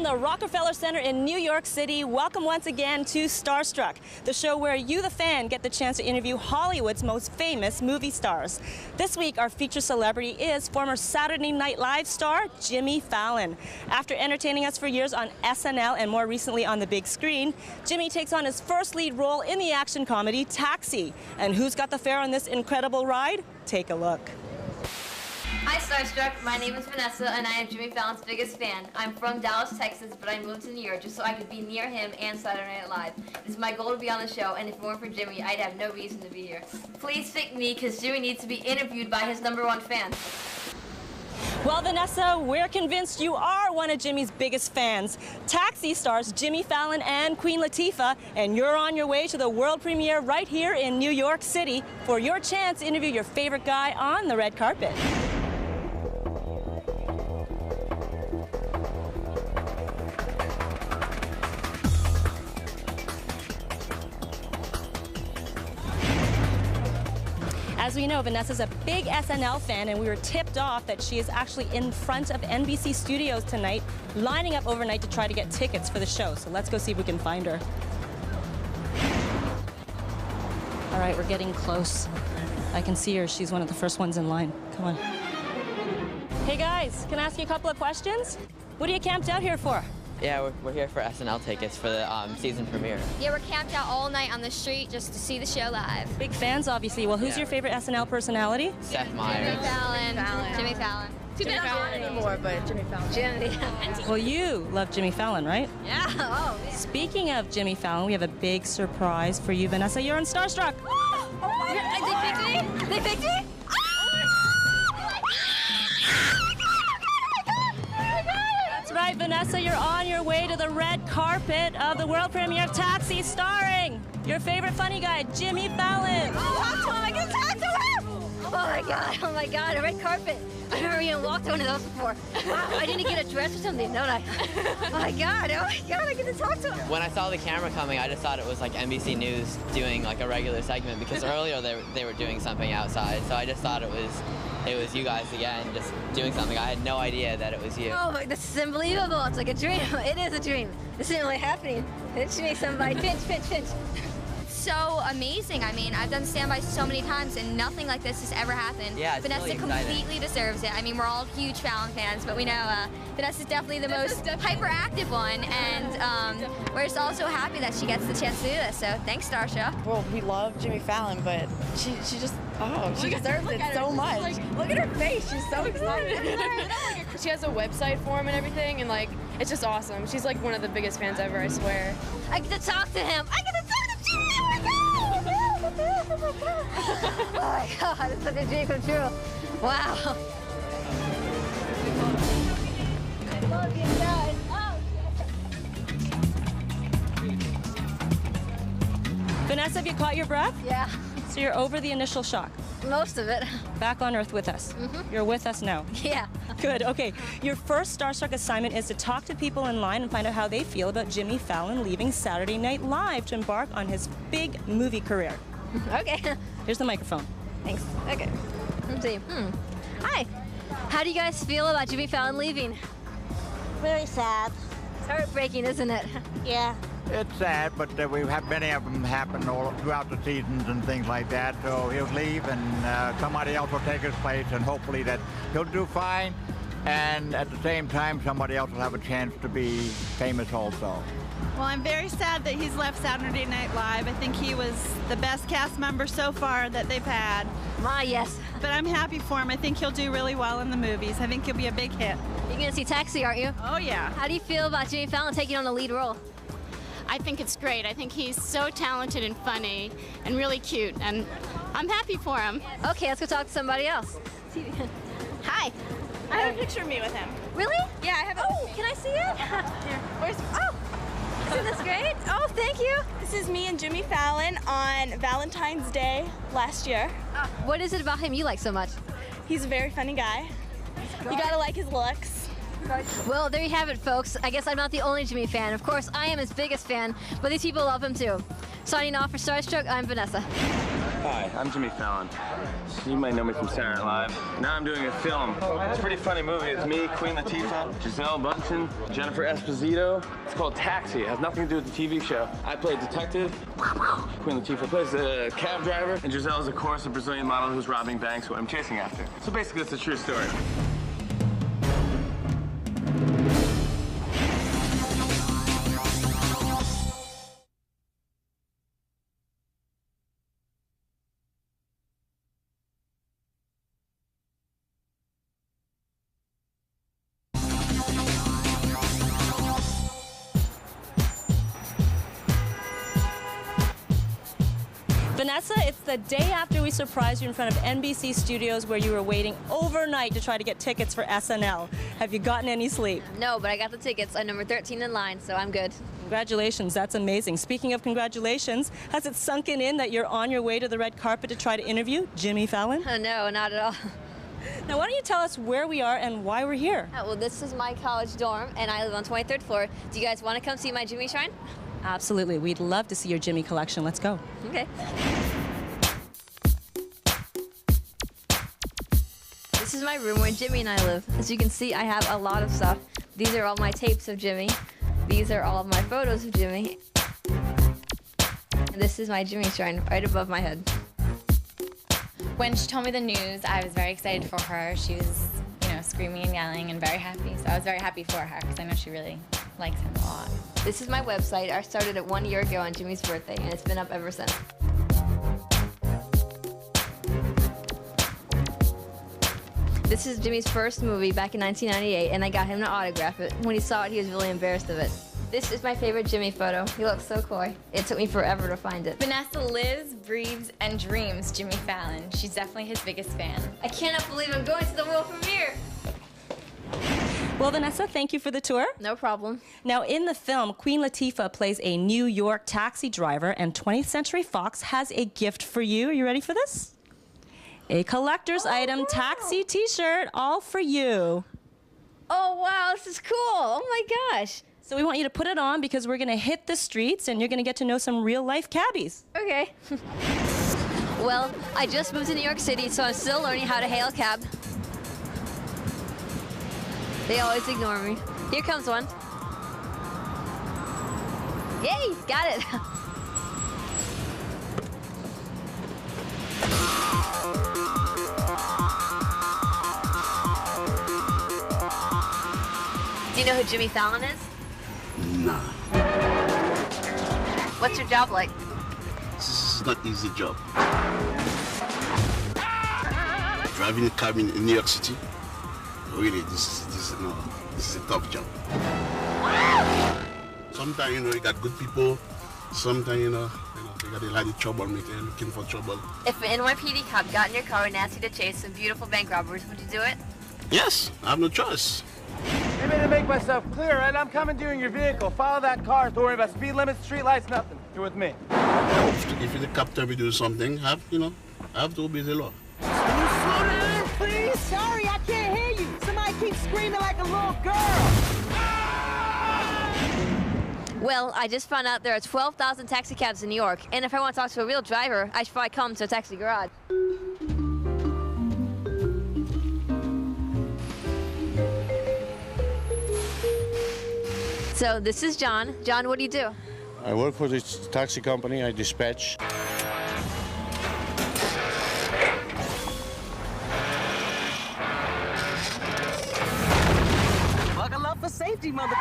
From the Rockefeller Center in New York City, welcome once again to Starstruck, the show where you, the fan, get the chance to interview Hollywood's most famous movie stars. This week, our featured celebrity is former Saturday Night Live star Jimmy Fallon. After entertaining us for years on SNL and more recently on the big screen, Jimmy takes on his first lead role in the action comedy Taxi. And who's got the fare on this incredible ride? Take a look. Hi Starstruck, my name is Vanessa and I am Jimmy Fallon's biggest fan. I'm from Dallas, Texas, but I moved to New York just so I could be near him and Saturday Night Live. It is my goal to be on the show, and if it weren't for Jimmy, I'd have no reason to be here. Please pick me, because Jimmy needs to be interviewed by his #1 fan. Well, Vanessa, we're convinced you are one of Jimmy's biggest fans. Taxi stars Jimmy Fallon and Queen Latifah, and you're on your way to the world premiere right here in New York City for your chance to interview your favorite guy on the red carpet. As we know, Vanessa's a big SNL fan, and we were tipped off that she is actually in front of NBC Studios tonight, lining up overnight to try to get tickets for the show. So let's go see if we can find her. All right, we're getting close. I can see her. She's one of the first ones in line. Come on. Hey guys, can I ask you a couple of questions? What are you camped out here for? Yeah, we're here for SNL tickets for the season premiere. Yeah, we're camped out all night on the street just to see the show live. Big fans, obviously. Well, who's your favorite SNL personality? Seth Meyers. Jimmy Fallon. Jimmy Fallon. Jimmy Fallon anymore, but Jimmy Fallon. Jimmy. Well, you love Jimmy Fallon, right? Yeah. Oh, yeah. Speaking of Jimmy Fallon, we have a big surprise for you, Vanessa. You're on Starstruck. Oh my God. They picked me? They picked me? That's right, Vanessa. You're on your way to the red carpet of the world premiere of Taxi, starring your favorite funny guy, Jimmy Fallon. Talk to him. I can talk to him. Oh my God. Oh my God. A red carpet. I've never even walked on one of those before. Wow, I need to get a dress or something, don't I? Oh my God, I get to talk to him. When I saw the camera coming, I just thought it was like NBC News doing like a regular segment, because earlier they were doing something outside, so I just thought it was you guys again, just doing something. I had no idea that it was you. Oh, this is unbelievable. It's like a dream. It is a dream. This isn't really happening. Pinch me, somebody. Pinch. So amazing. I mean, I've done standby so many times and nothing like this has ever happened. Yeah, it's Vanessa really completely deserves it. I mean, we're all huge Fallon fans, but we know Vanessa's definitely the most hyperactive one, and we're just also happy that she gets the chance to do this. So thanks, Starstruck. Well, we love Jimmy Fallon, but she just, she deserves it so much. Look at her face. She's so excited. She has a website for him and everything, and like, it's just awesome. She's like one of the biggest fans ever, I swear. I get to talk to him. I get to talk to Jimmy. Oh my God, it's such a dream come true. Wow. I love you guys. Oh, Vanessa, have you caught your breath? yeah. So you're over the initial shock. Most of it. Back on Earth with us. You're with us now. Yeah. Good. Okay. Your first Starstruck assignment is to talk to people in line and find out how they feel about Jimmy Fallon leaving Saturday Night Live to embark on his big movie career. Okay. Here's the microphone. Thanks. Okay. Let's see. Hi. How do you guys feel about Jimmy Fallon leaving? Very sad. It's heartbreaking, isn't it? Yeah. It's sad, but we've had many of them happen all throughout the seasons and things like that. So he'll leave, and somebody else will take his place, and hopefully that he'll do fine. And at the same time, somebody else will have a chance to be famous also. Well, I'm very sad that he's left Saturday Night Live. I think he was the best cast member so far that they've had. Yes. But I'm happy for him. I think he'll do really well in the movies. I think he'll be a big hit. You're going to see Taxi, aren't you? Oh, yeah. How do you feel about Jimmy Fallon taking on the lead role? I think it's great. I think he's so talented and funny and really cute, and I'm happy for him. Okay, let's go talk to somebody else. Hi. I have a picture of me with him. Really? Yeah, I have it with me. Can I see it? Here. Where's? Oh, isn't this great? Oh, thank you. This is me and Jimmy Fallon on Valentine's Day last year. What is it about him you like so much? He's a very funny guy. You gotta like his looks. Well, there you have it, folks. I guess I'm not the only Jimmy fan. Of course, I am his biggest fan, but these people love him too. Signing off for Starstruck, I'm Vanessa. Hi, I'm Jimmy Fallon. You might know me from Saturday Night Live. Now I'm doing a film. It's a pretty funny movie. It's me, Queen Latifah, Gisele Bundchen, Jennifer Esposito. It's called Taxi. It has nothing to do with the TV show. I play a detective. Queen Latifah plays a cab driver. And Gisele is, of course, a Brazilian model who's robbing banks who I'm chasing after. So basically, it's a true story. Vanessa, it's the day after we surprised you in front of NBC Studios where you were waiting overnight to try to get tickets for SNL. Have you gotten any sleep? No, but I got the tickets. I'm number 13 in line, so I'm good. Congratulations, that's amazing. Speaking of congratulations, has it sunken in that you're on your way to the red carpet to try to interview Jimmy Fallon? No, not at all. Now, why don't you tell us where we are and why we're here? Well, this is my college dorm, and I live on 23rd floor. Do you guys want to come see my Jimmy shrine? Absolutely. We'd love to see your Jimmy collection. Let's go. Okay. This is my room where Jimmy and I live. As you can see, I have a lot of stuff. These are all my tapes of Jimmy. These are all of my photos of Jimmy. And this is my Jimmy shrine right above my head. When she told me the news, I was very excited for her. She was, screaming and yelling and very happy. So I was very happy for her because I know she really likes him a lot. This is my website. I started it 1 year ago on Jimmy's birthday, and it's been up ever since. This is Jimmy's first movie back in 1998, and I got him to autograph it. When he saw it, he was really embarrassed of it. This is my favorite Jimmy photo. He looks so coy. It took me forever to find it. Vanessa lives, breathes, and dreams Jimmy Fallon. She's definitely his biggest fan. I cannot believe I'm going to the world premiere. Well, Vanessa, thank you for the tour. No problem. Now, in the film, Queen Latifah plays a New York taxi driver, and 20th Century Fox has a gift for you. Are you ready for this? A collector's item taxi t-shirt, all for you. Oh, wow, this is cool. Oh, my gosh. So we want you to put it on because we're going to hit the streets, and you're going to get to know some real-life cabbies. Okay. Well, I just moved to New York City, so I'm still learning how to hail a cab. They always ignore me. Here comes one. Yay, got it. Do you know who Jimmy Fallon is? Nah. What's your job like? This is not an easy job. Driving a cab in New York City, really, this is a tough job. Sometimes, you got good people. Sometimes, you got a lot of troublemaker looking for trouble. If an NYPD cop got in your car and asked you to chase some beautiful bank robbers, would you do it? Yes, I have no choice. Maybe to make myself clear, right? I'm commandeering your vehicle. Follow that car. Don't worry about speed limits, street lights, nothing. You're with me. If the cop tell me to do something, I have to obey the law. Can you slow down, please? Sorry, I can't hear you. Somebody keeps screaming like a little girl. Well, I just found out there are 12,000 taxi cabs in New York, and if I want to talk to a real driver, I should probably come to a taxi garage. So this is John. John, what do you do? I work for this taxi company. I dispatch. Buckle up for safety, mother.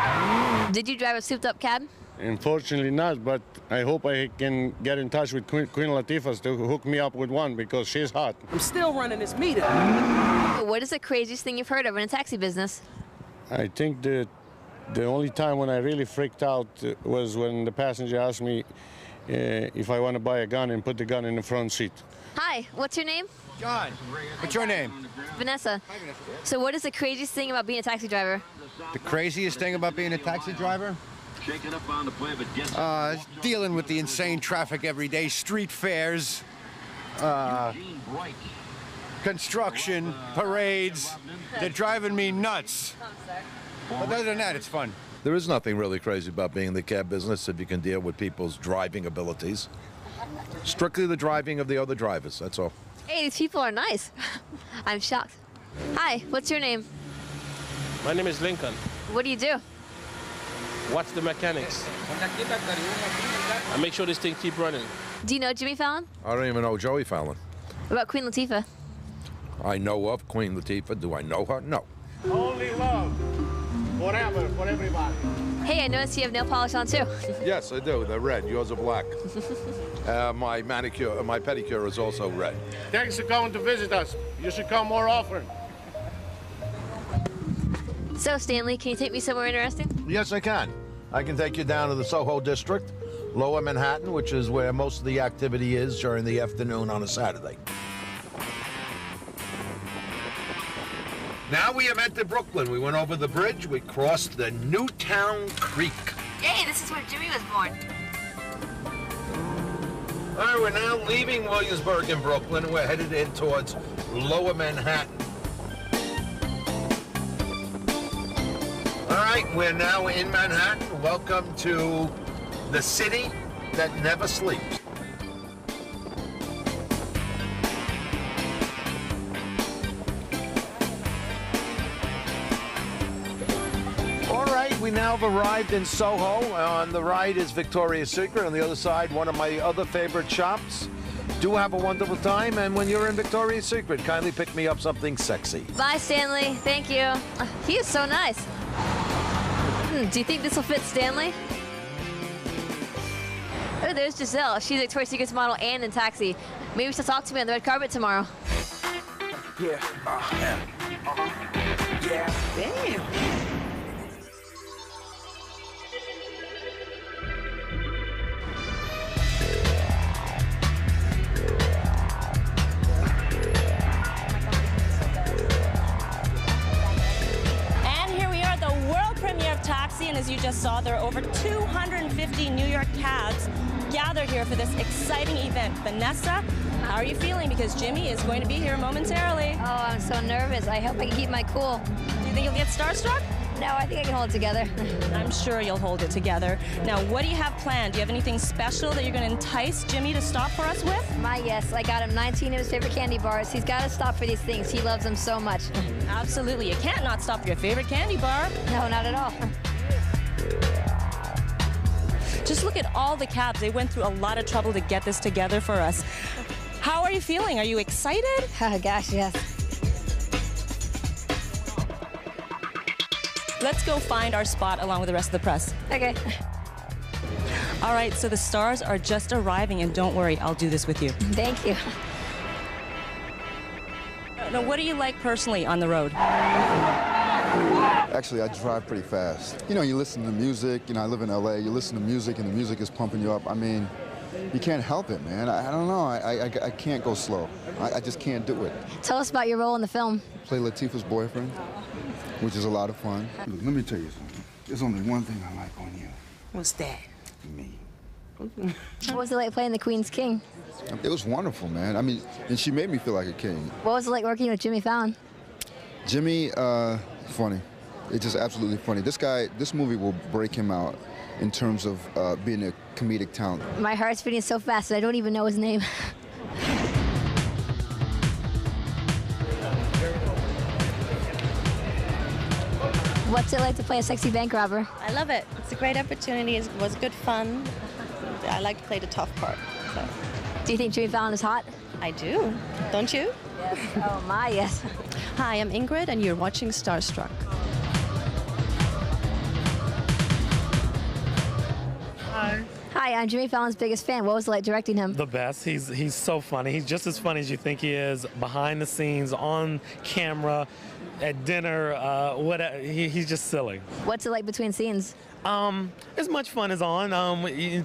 Did you drive a souped-up cab? Unfortunately not, but I hope I can get in touch with Queen Latifah to hook me up with one because she's hot. I'm still running this meter. What is the craziest thing you've heard of in a taxi business? I think the only time when I really freaked out was when the passenger asked me if I want to buy a gun and put the gun in the front seat. Hi, what's your name? John. What's your name? Vanessa. So what is the craziest thing about being a taxi driver? The craziest thing about being a taxi driver? Dealing with the insane traffic every day, street fairs, construction, parades. They're driving me nuts. But other than that, it's fun. There is nothing really crazy about being in the cab business if you can deal with people's driving abilities. Strictly the driving of the other drivers, that's all. Hey, these people are nice. I'm shocked. Hi, what's your name? My name is Lincoln. What do you do? Watch the mechanics. I make sure this thing keep running. Do you know Jimmy Fallon? I don't even know Joey Fallon. What about Queen Latifah? I know of Queen Latifah. Do I know her? No. Only love. Forever, for everybody. Hey, I noticed you have nail polish on too. Yes, I do. They're red. Yours are black. My manicure, my pedicure is also red. Thanks for coming to visit us. You should come more often. So, Stanley, can you take me somewhere interesting? Yes, I can. I can take you down to the Soho district, Lower Manhattan, which is where most of the activity is during the afternoon on a Saturday. Now we have entered Brooklyn. We went over the bridge. We crossed the Newtown Creek. Hey, this is where Jimmy was born. All right, we're now leaving Williamsburg in Brooklyn, and we're headed in towards Lower Manhattan. All right, we're now in Manhattan. Welcome to the city that never sleeps. All right, we now have arrived in Soho. On the right is Victoria's Secret. On the other side, one of my other favorite shops. Do have a wonderful time, and when you're in Victoria's Secret, kindly pick me up something sexy. Bye, Stanley. Thank you. He is so nice. Do you think this will fit Stanley? Oh, there's Gisele. She's a Victoria's Secret's model and in Taxi. Maybe she'll talk to me on the red carpet tomorrow. Yeah. Yeah. Damn. Taxi, and as you just saw, there are over 250 New York cabs gathered here for this exciting event. Vanessa, how are you feeling? Because Jimmy is going to be here momentarily. Oh, I'm so nervous. I hope I can keep my cool. Do you think you'll get starstruck? No, I think I can hold it together. I'm sure you'll hold it together. Now, what do you have planned? Do you have anything special that you're going to entice Jimmy to stop for us with? Yes, I got him 19 of his favorite candy bars. He's got to stop for these things. He loves them so much. Absolutely. You can't not stop for your favorite candy bar. No, not at all. Just look at all the cabs. They went through a lot of trouble to get this together for us. How are you feeling? Are you excited? Oh, gosh, yes. Let's go find our spot along with the rest of the press. Okay. All right, so the stars are just arriving, and don't worry, I'll do this with you. Thank you. Now, what do you like personally on the road? Actually, I drive pretty fast. You know, you listen to music. You know, I live in LA. You listen to music, and the music is pumping you up. I mean, you can't help it, man. I don't know. I can't go slow. I just can't do it. Tell us about your role in the film. Play Latifah's boyfriend, which is a lot of fun. Look, let me tell you something. There's only one thing I like on you. What's that? Me. What was it like playing the Queen's King? It was wonderful, man. I mean, and she made me feel like a king. What was it like working with Jimmy Fallon? Jimmy, funny. It's just absolutely funny. This movie will break him out in terms of being a comedic talent. My heart's beating so fast that I don't even know his name. What's it like to play a sexy bank robber? I love it. It's a great opportunity. It was good fun. I like to play the tough part. So. Do you think Jimmy Fallon is hot? I do. Don't you? Yes. Oh, my, yes. Hi, I'm Ingrid, and you're watching Starstruck. Hi. Hi, I'm Jimmy Fallon's biggest fan. What was it like directing him? The best. He's so funny. He's just as funny as you think he is behind the scenes, on camera, at dinner. He's just silly. What's it like between scenes? As much fun as on.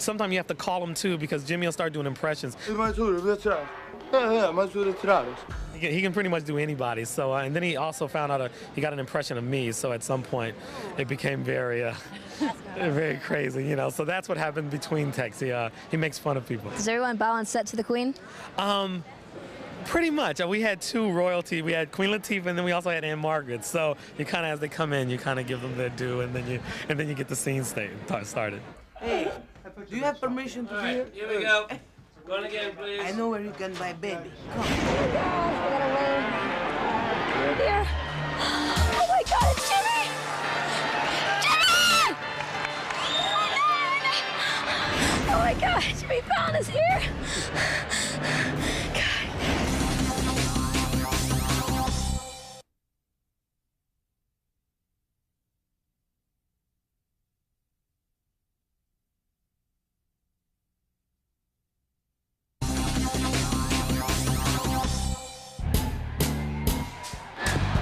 Sometimes you have to call him too because Jimmy will start doing impressions. He can pretty much do anybody. So, and then he also found out he got an impression of me. So at some point, it became very, very crazy, you know. So that's what happened between takes. He makes fun of people. Does everyone bow on set to the Queen? Pretty much. We had two royalty. We had Queen Latifah, and then we also had Anne Margaret. So you kind of, as they come in, you kind of give them their due, and then you get the scene started. Hey, do you have permission to be here? Here we go. Run again, please. I know where you can buy baby. Come. Here. Oh my God, it's Jimmy! Jimmy! Oh my God, Jimmy Fallon is here!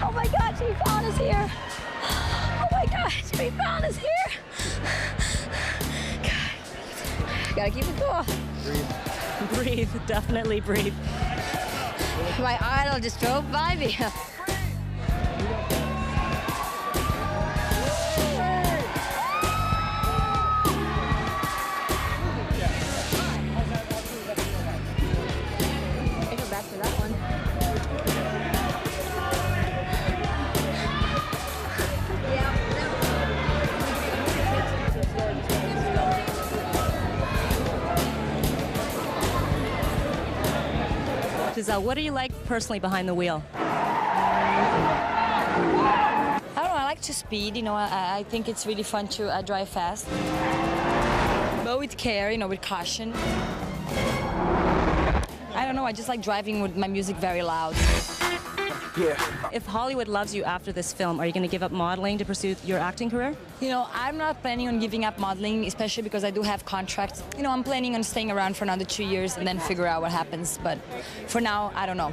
Oh my God, Jimmy Fallon is here! Oh my God, Jimmy Fallon is here! God. Gotta keep it cool. Breathe, definitely breathe. My idol just drove by me. I go back to that one. Gisele, what do you like personally behind the wheel? I don't know, I like to speed, you know, I think it's really fun to drive fast. But with care, you know, with caution. I don't know, I just like driving with my music very loud. Yeah. If Hollywood loves you after this film, are you going to give up modeling to pursue your acting career? You know, I'm not planning on giving up modeling, especially because I do have contracts. You know, I'm planning on staying around for another 2 years and then figure out what happens. But for now, I don't know.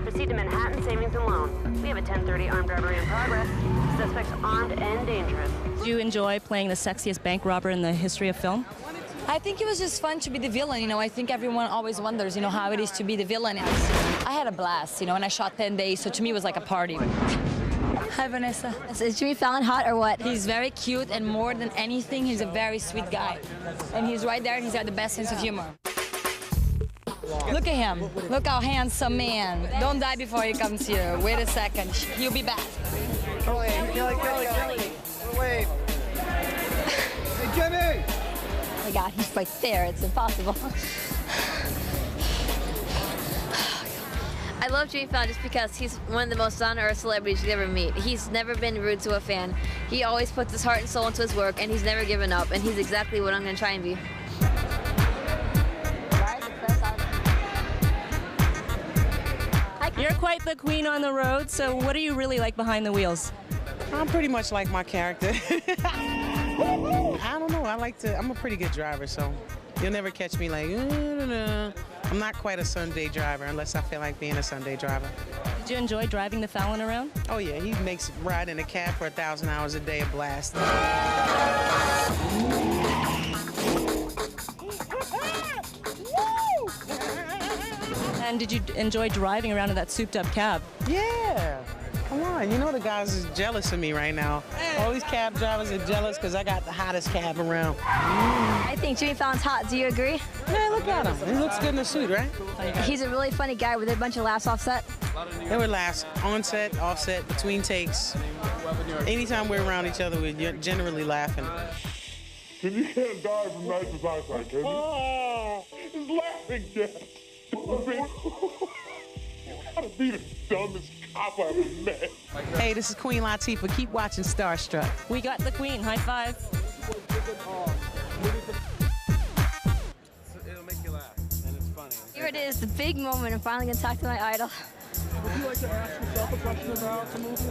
Proceed to Manhattan Savings and Loan. We have a 10:30 armed robbery in progress. Suspects armed and dangerous. Do you enjoy playing the sexiest bank robber in the history of film? I think it was just fun to be the villain, you know. I think everyone always wonders, you know, how it is to be the villain. I had a blast, you know, and I shot 10 days, so to me it was like a party. Hi, Vanessa. Is Jimmy Fallon hot or what? He's very cute, and more than anything, he's a very sweet guy. And he's right there, and he's got the best sense of humor. Look at him. Look how handsome man. Don't die before he comes here. Wait a second. He'll be back. Kelly. Wait. Hey, Jimmy! Oh my God, he's right there. It's impossible. I love Jimmy Fallon just because he's one of the most down-to-earth celebrities you'd ever meet. He's never been rude to a fan. He always puts his heart and soul into his work, and he's never given up, and he's exactly what I'm going to try and be. You're quite the queen on the road, so what do you really like behind the wheels? I'm pretty much like my character. I don't know, I'm a pretty good driver, so you'll never catch me like, I'm not quite a Sunday driver unless I feel like being a Sunday driver. Did you enjoy driving the Fallon around? Oh yeah, he makes riding a cab for 1,000 hours a day a blast. And did you enjoy driving around in that souped-up cab? Yeah. Come on, you know the guys is jealous of me right now. All these cab drivers are jealous because I got the hottest cab around. I think Jimmy Fallon's hot. Do you agree? Man, look at him. He looks good in the suit, right? He's a really funny guy with a bunch of laughs off set. There were laughs on set, off set, between takes. Anytime we're around each other, we're generally laughing. You can't die from nitrous oxide, can you? Oh, he's laughing, Jeff. You gotta be the dumbest cop I've ever met. Hey, this is Queen Latifah. Keep watching Starstruck. We got the queen. High five. It'll make you laugh, and it's funny. Here it is, the big moment. I'm finally going to talk to my idol. Would you like to ask yourself a question about the movie?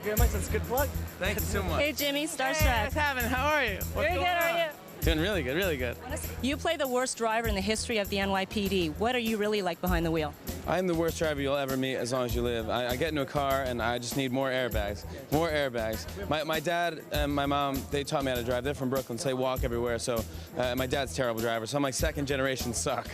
Very much. That's a good plug. Thank you so much. Hey, Jimmy, Starstruck. Hey, what's happening? How are you? Very good, how are you? Doing really good, really good. You play the worst driver in the history of the NYPD. What are you really like behind the wheel? I'm the worst driver you'll ever meet as long as you live. I get into a car and I just need more airbags. More airbags. My dad and my mom, they taught me how to drive. They're from Brooklyn, so they walk everywhere. So my dad's a terrible driver, so I'm like second generation suck.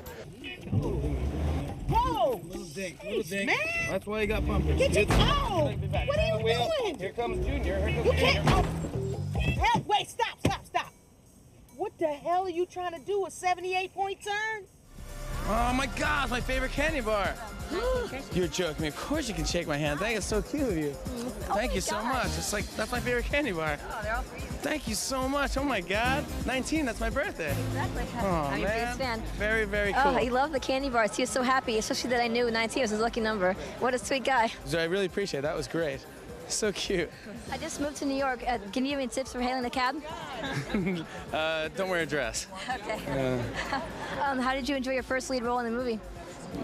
Whoa! Little dink, Man! That's why you got bumpers. Get your what are you doing? Here comes Junior. Here comes You can't. Junior. Hell, wait, stop. What the hell are you trying to do? A 78-point turn? Oh my God, my favorite candy bar. You're joking me. Of course you can shake my hand. Thank you. It's so cute of you. Thank you so much. It's like, that's my favorite candy bar. Oh, they're all for you. Thank you so much. Oh my God. 19, that's my birthday. Exactly. Oh, I'm your biggest fan. Very, very cool. Oh, he loved the candy bars. He was so happy, especially that I knew 19 was his lucky number. What a sweet guy. So I really appreciate it. That was great. So cute. I just moved to New York. Can you give me tips for hailing a cab? Don't wear a dress. Okay. How did you enjoy your first lead role in the movie?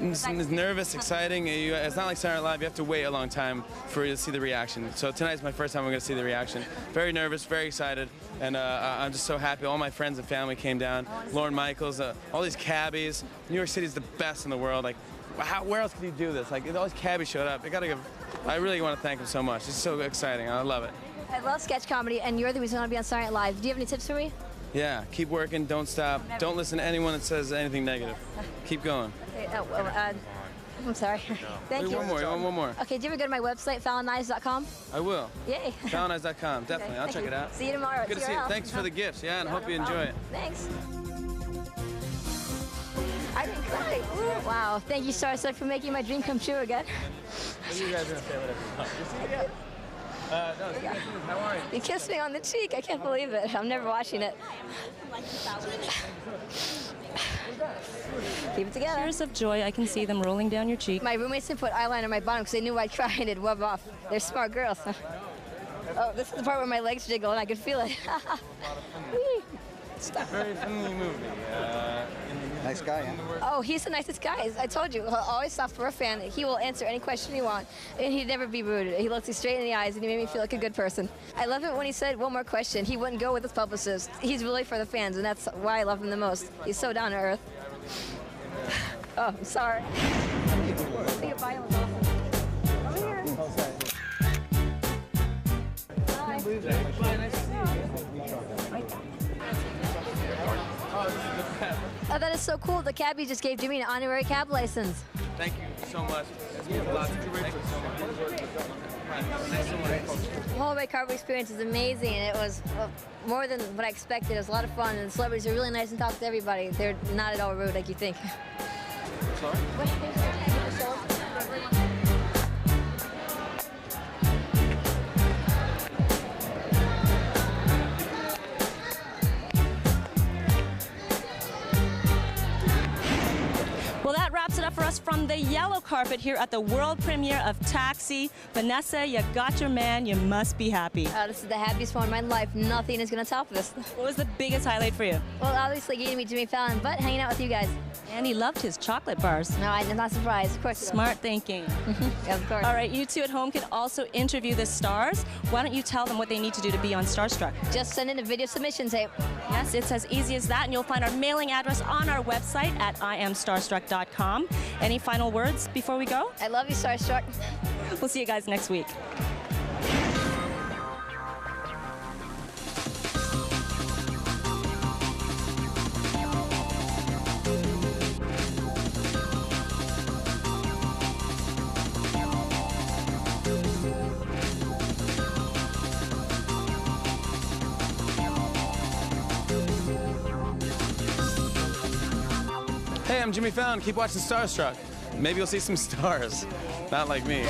It's nervous, exciting. It's not like Saturday Night Live. You have to wait a long time for you to see the reaction. So tonight's my first time I'm going to see the reaction. Very nervous, very excited, and I'm just so happy. All my friends and family came down. Lauren Michaels, all these cabbies. New York City is the best in the world. Like, where else could you do this? Like, all these cabbies showed up. I really want to thank them so much. It's so exciting. I love it. I love sketch comedy, and you're the reason I want to be on Saturday Night Live. Do you have any tips for me? Yeah, keep working, don't stop. Don't listen to anyone that says anything negative. Keep going. Okay, I'm sorry. Thank you. One more. Okay, do you ever go to my website, falloneyes.com? I will. Yay. Falloneyes.com, definitely. Okay, I'll check it out. See you tomorrow. Good to see you. Thanks for the gifts, yeah, and hope you enjoy it. Thanks. I didn't cry. Ooh, wow. Thank you, Starstruck, for making my dream come true again. What are you guys going to say? Whatever. How are you? You kissed me on the cheek. I can't believe it. I'm never watching it. Keep it together. Tears of joy. I can see them rolling down your cheek. My roommates didn't put eyeliner on my bottom because they knew I'd cry and it'd rub off. They're smart girls. Oh, this is the part where my legs jiggle and I could feel it. Stop. Very funny movie. Nice guy, huh? Oh, he's the nicest guy. I told you, he'll always stop for a fan. He will answer any question you want, and he'd never be rude. He looked you straight in the eyes, and he made me feel like a good person. I love it when he said one more question. He wouldn't go with his publicist. He's really for the fans, and that's why I love him the most. He's so down to earth. Oh, I'm sorry. Say goodbye. Over here. Oh, that is so cool. The cabbie just gave Jimmy an honorary cab license. Thank you so much. It's means a lot. Thank you so much. Thanks so much. The whole red carpet experience is amazing. It was more than what I expected. It was a lot of fun, and the celebrities are really nice and talk to everybody. They're not at all rude like you think. Sorry? Well, that wraps it up for us from the yellow carpet here at the world premiere of Taxi. Vanessa, you got your man. You must be happy. This is the happiest moment of my life. Nothing is going to top this. What was the biggest highlight for you? Well, obviously getting to meet Jimmy Fallon, but hanging out with you guys. And he loved his chocolate bars. No, I'm not surprised. Of course. Smart thinking. Yeah, of course. All right, you two at home can also interview the stars. Why don't you tell them what they need to do to be on Starstruck? Just send in a video submission tape. Yes, it's as easy as that, and you'll find our mailing address on our website at iamstarstruck.com. Any final words before we go? I love you, Starstruck. We'll see you guys next week. Hey, I'm Jimmy Fallon. Keep watching Starstruck. Maybe you'll see some stars. Not like me.